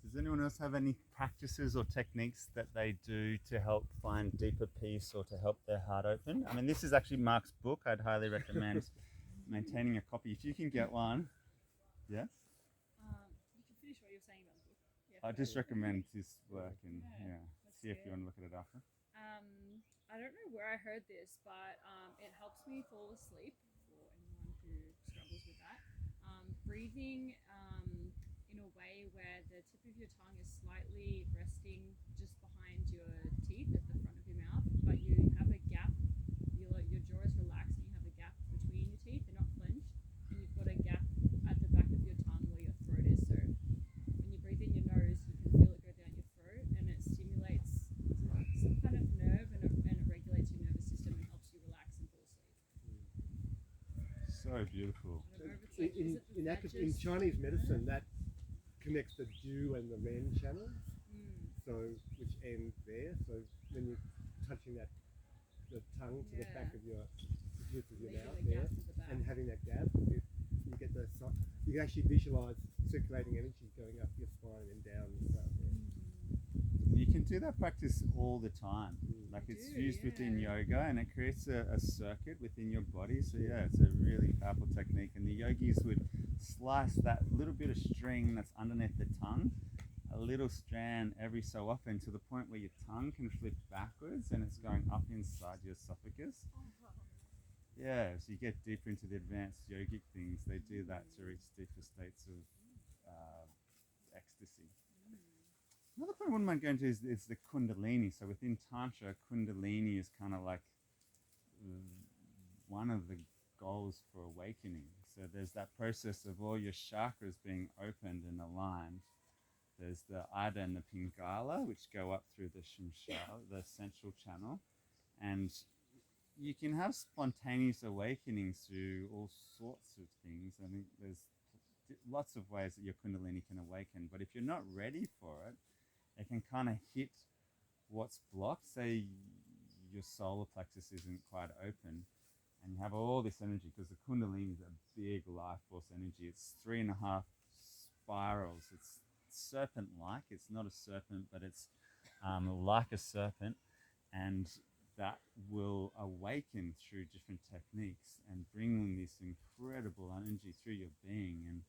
Does anyone else have any practices or techniques that they do to help find deeper peace or to help their heart open? I mean, this is actually Mark's book. I'd highly recommend maintaining a copy. If you can get one. Yes? You can finish what you're saying about the book. Yeah. I just recommend his work and Yeah, that's see if you good. want to look at it after. I don't know where I heard this, but it helps me fall asleep for anyone who struggles with that. Breathing in a way where the tip of your tongue is slightly resting just behind your teeth at the front of your mouth, but you have a gap. Your jaw is relaxed and you have a gap between your teeth. They're not clenched, and you've got a gap at the back of your tongue where your throat is. So when you breathe in your nose, you can feel it go down your throat, and it stimulates some kind of nerve, and it regulates your nervous system and helps you relax and fall asleep. So beautiful. I don't know if it's like, is it the In veggies? Chinese medicine, that connects the Du and the Ren channels, so which end there. So when you're touching that, the tongue to the back of your roof of your Making mouth the there, gap at the back. and having that gap, you get the you can actually visualize circulating energy going up your spine and down your throat there. You can do that practice all the time. Like it's do, used within yeah. yoga, and it creates a circuit within your body. So yeah, it's a really powerful technique. And the yogis would slice that little bit of string that's underneath the tongue, a little strand every so often, to the point where your tongue can flip backwards and it's going up inside your esophagus. Yeah, so you get deeper into the advanced yogic things. They do that to reach deeper states of ecstasy. Another point I wouldn't mind going to is the Kundalini. So within Tantra, Kundalini is kind of like one of the goals for awakening. So there's that process of all your chakras being opened and aligned. There's the Ida and the Pingala, which go up through the Shimshal, the central channel. And you can have spontaneous awakenings through all sorts of things. I think there's lots of ways that your Kundalini can awaken. But if you're not ready for it, it can kind of hit what's blocked. Say your solar plexus isn't quite open, and you have all this energy, because the Kundalini is a big life force energy. It's 3.5 spirals. It's serpent-like. It's not a serpent, but it's like a serpent, and that will awaken through different techniques and bring this incredible energy through your being.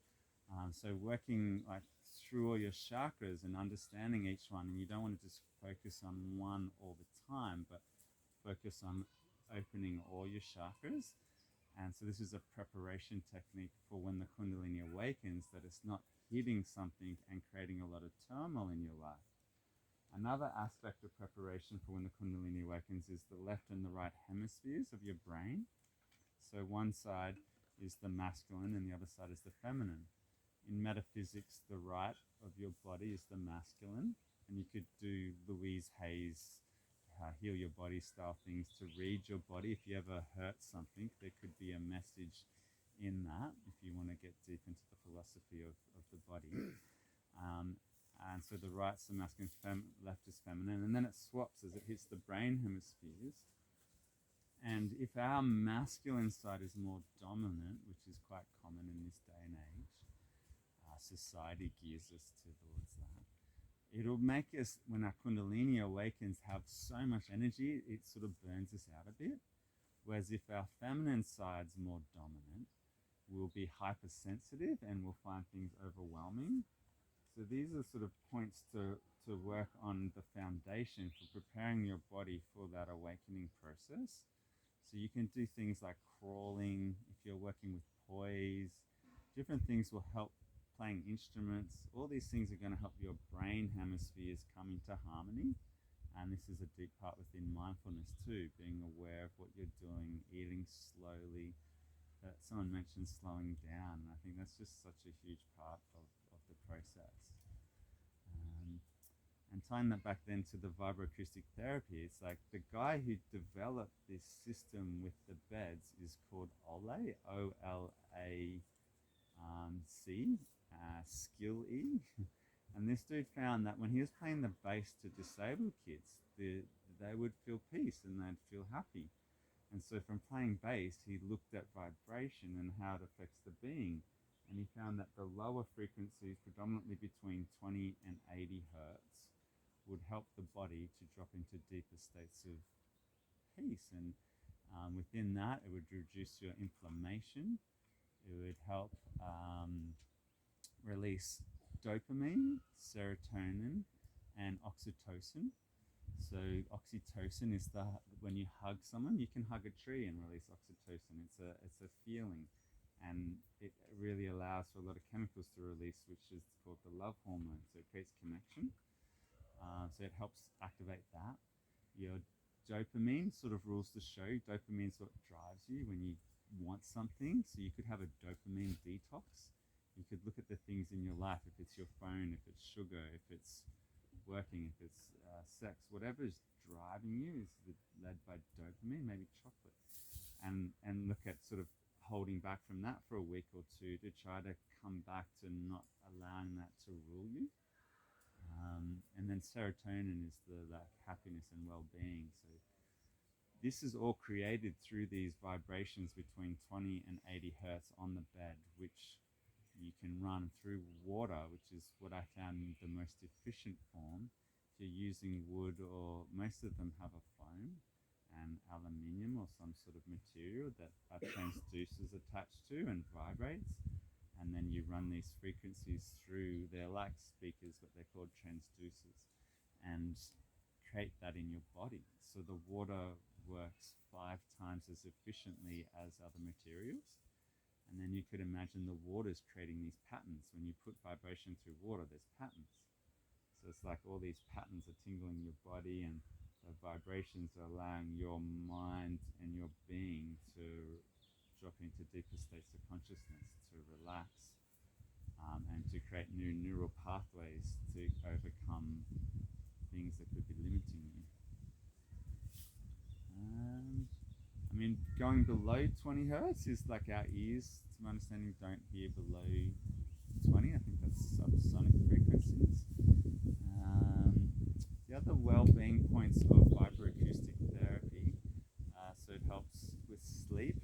And so working like through all your chakras and understanding each one, and you don't want to just focus on one all the time, but focus on opening all your chakras. And so this is a preparation technique for when the Kundalini awakens, that it's not hitting something and creating a lot of turmoil in your life. Another aspect of preparation for when the Kundalini awakens is the left and the right hemispheres of your brain. So one side is the masculine and the other side is the feminine. In metaphysics, the right of your body is the masculine, and you could do Louise Hay's heal your body style things to read your body. If you ever hurt something, there could be a message in that if you want to get deep into the philosophy of the body. And so the right's the masculine, left is feminine, and then it swaps as it hits the brain hemispheres. And if our masculine side is more dominant, which is quite common in this day and age, society gears us towards that. It'll make us, when our Kundalini awakens, have so much energy, it sort of burns us out a bit. Whereas if our feminine side's more dominant, we'll be hypersensitive and we'll find things overwhelming. So these are sort of points to work on the foundation for preparing your body for that awakening process. So you can do things like crawling, if you're working with poise, different things will help. Playing instruments, all these things are going to help your brain hemispheres come into harmony. And this is a deep part within mindfulness too, being aware of what you're doing, eating slowly. Someone mentioned slowing down, and I think that's just such a huge part of the process. And tying that back then to the vibroacoustic therapy, it's like the guy who developed this system with the beds is called Ole, O-L-A-C, Skill E. And this dude found that when he was playing the bass to disabled kids, they would feel peace and they'd feel happy. And so from playing bass, he looked at vibration and how it affects the being. And he found that the lower frequencies, predominantly between 20 and 80 hertz, would help the body to drop into deeper states of peace. And within that, it would reduce your inflammation. It would help release dopamine, serotonin, and oxytocin. So oxytocin is when you hug someone, you can hug a tree and release oxytocin. It's a feeling, and it really allows for a lot of chemicals to release, which is called the love hormone. So it creates connection. So it helps activate that. Your dopamine sort of rules the show. Dopamine is what drives you when you want something. So you could have a dopamine detox. You could look at the things in your life, if it's your phone, if it's sugar, if it's working, if it's sex, whatever is driving you is led by dopamine, maybe chocolate. And look at sort of holding back from that for a week or two to try to come back to not allowing that to rule you. And then serotonin is the happiness and well-being. So this is all created through these vibrations between 20 and 80 hertz on the bed, which you can run through water, which is what I found the most efficient form. If you're using wood, or most of them have a foam and aluminium or some sort of material that are transducers attached to and vibrates. And then you run these frequencies through, they're like speakers, but they're called transducers, and create that in your body. So the water works 5 times as efficiently as other materials. And then you could imagine the water's creating these patterns. When you put vibration through water, there's patterns. So it's like all these patterns are tingling your body, and the vibrations are allowing your mind and your being to drop into into deeper states of consciousness, to relax, and to create new neural pathways to overcome things that could be limiting you. I mean, going below 20 hertz is like our ears, to my understanding, don't hear below 20. I think that's subsonic frequencies. The other well-being points of vibroacoustic therapy, so it helps with sleep,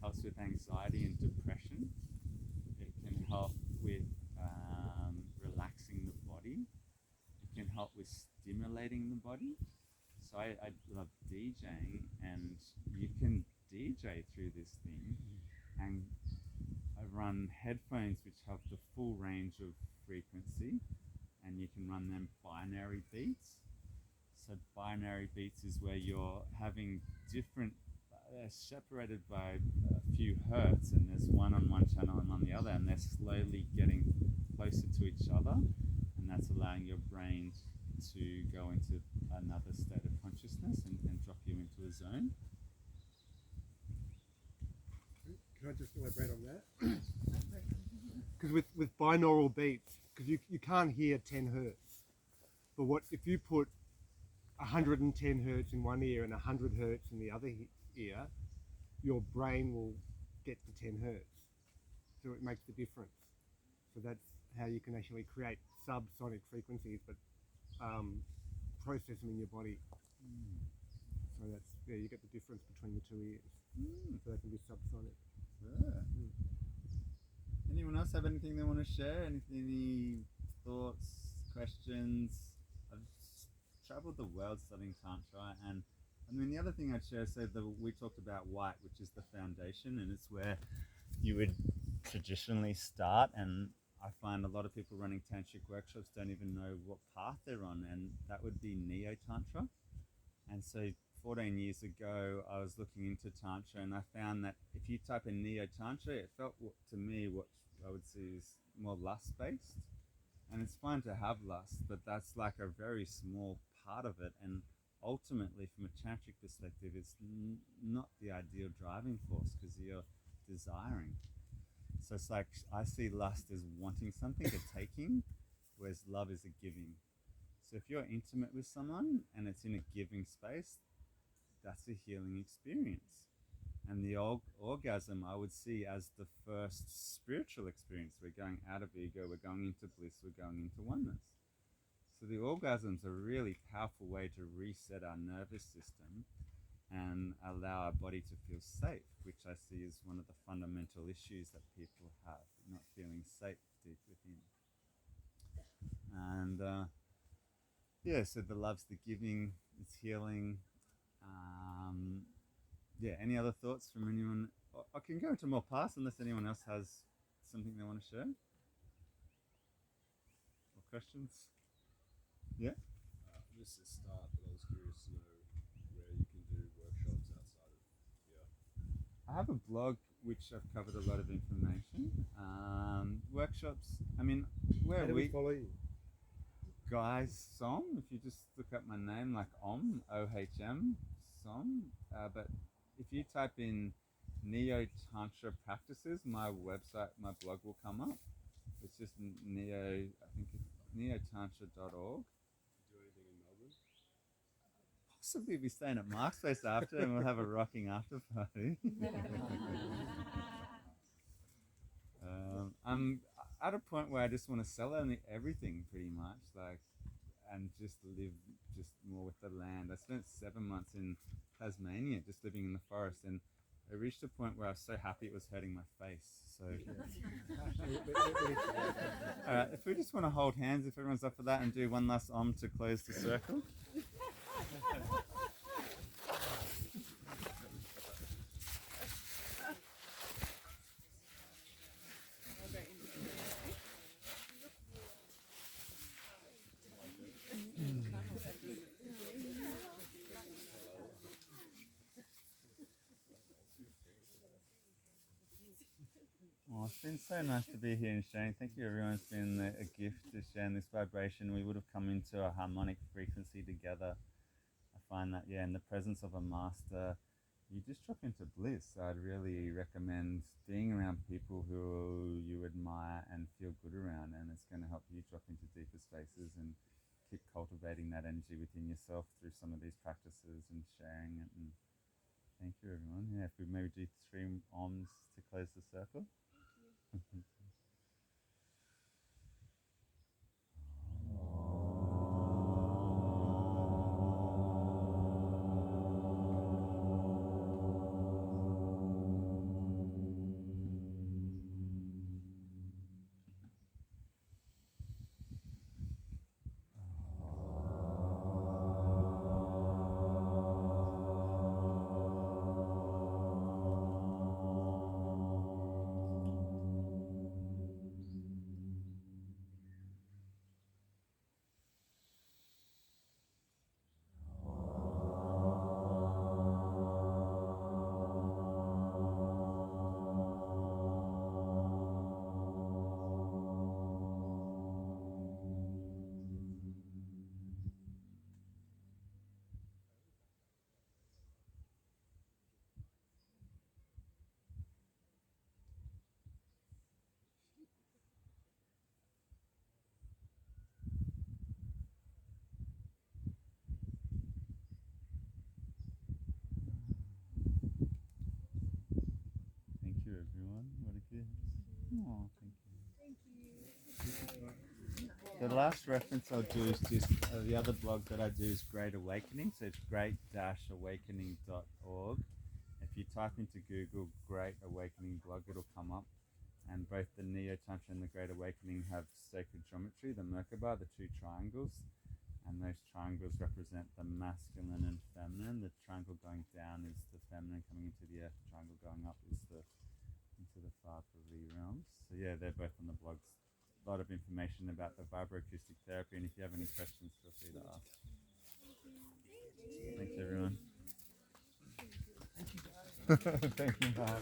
helps with anxiety and depression. It can help with relaxing the body. It can help with stimulating the body. So I love DJing, and you can DJ through this thing, and I run headphones which have the full range of frequency, and you can run them binary beats. So binary beats is where you're having different, separated by a few hertz, and there's one on one channel and on the other, and they're slowly getting closer to each other, and that's allowing your brain to go into another state of consciousness and drop you into a zone. Can I just elaborate on that? Because with binaural beats, because you can't hear 10 hertz, but what if you put 110 hertz in one ear and 100 hertz in the other ear, your brain will get to 10 hertz. So it makes the difference. So that's how you can actually create subsonic frequencies, but process them in your body. So that's, yeah, you get the difference between the two ears. So they can be subsonic. Yeah. Anyone else have anything they want to share? Any thoughts, questions? I've traveled the world studying Tantra, and I mean, the other thing I'd share, so we talked about White, which is the foundation, and it's where you would traditionally start, and I find a lot of people running Tantric workshops don't even know what path they're on, and that would be neotantra. And so 14 years ago, I was looking into Tantra, and I found that if you type in neotantra, it felt to me what I would see is more lust-based. And it's fine to have lust, but that's like a very small part of it. And ultimately, from a tantric perspective, it's not the ideal driving force because you're desiring. So it's like I see lust as wanting something, a taking, whereas love is a giving. So if you're intimate with someone and it's in a giving space, that's a healing experience. And the orgasm I would see as the first spiritual experience. We're going out of ego, we're going into bliss, we're going into oneness. So the orgasm's a really powerful way to reset our nervous system and allow our body to feel safe, which I see is one of the fundamental issues that people have, not feeling safe deep within. And yeah, so the love's the giving, it's healing. Yeah, any other thoughts from anyone? I can go into more paths unless anyone else has something they want to share. Or questions? Yeah? This is a start, but I was curious to know where you can do workshops outside of here. I have a blog which I've covered a lot of information. Workshops, I mean, where How do we follow you? Guys Sohm, if you just look up my name like Om, O-H-M, Sohm, but if you type in Neo Tantra practices, my website, my blog will come up. It's just I think it's neotantra.org. Do anything in Melbourne? Possibly be staying at Mark's place after, and we'll have a rocking after party. I'm at a point where I just want to sell everything pretty much, like, and just live just more with the land. I spent 7 months in Tasmania just living in the forest, and I reached a point where I was so happy it was hurting my face. So alright, if we just want to hold hands, if everyone's up for that, and do one last Om to close the circle. Oh, it's been so nice to be here and sharing. Thank you, everyone. It's been a gift to share in this vibration. We would have come into a harmonic frequency together. I find that, yeah, in the presence of a master, you just drop into bliss. I'd really recommend being around people who you admire and feel good around, and it's going to help you drop into deeper spaces and keep cultivating that energy within yourself through some of these practices and sharing it. And thank you, everyone. Yeah, if we maybe do 3 ohms to close the circle. Thank you, everyone. What a gift. Oh, thank you. The last reference I'll do is just the other blog that I do is Great Awakening. So it's great-awakening.org. If you type into Google Great Awakening blog, it'll come up. And both the Neotantra and the Great Awakening have sacred geometry, the Merkaba, the 2 triangles. And those triangles represent the masculine and feminine. The triangle going down is the feminine coming into the earth. The triangle going up is into the far Pavili realms. So yeah, they're both on the blogs. A lot of information about the vibroacoustic therapy, and if you have any questions, feel free to ask. Thanks, everyone. Thank you. Bye.